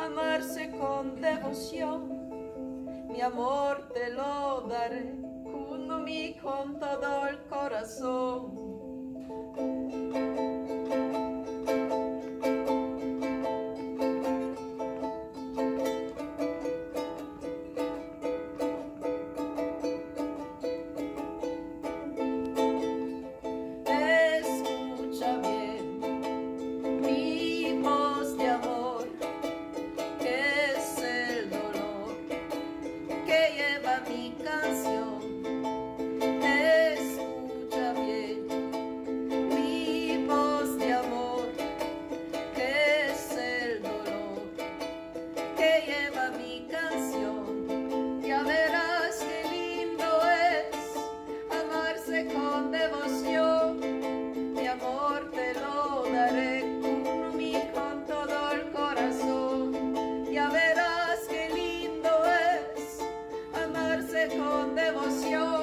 amarse con devoción. Mi amor te lo daré con todo el corazón. Escucha bien mi voz de amor, que es el dolor que lleva mi canción. Escucha bien mi voz de amor, que es el dolor que lleva mi canción. Ya verás qué lindo es amarse con devoción. Mi amor te lo daré con todo el corazón. Ya verás qué lindo es amarse con devoción.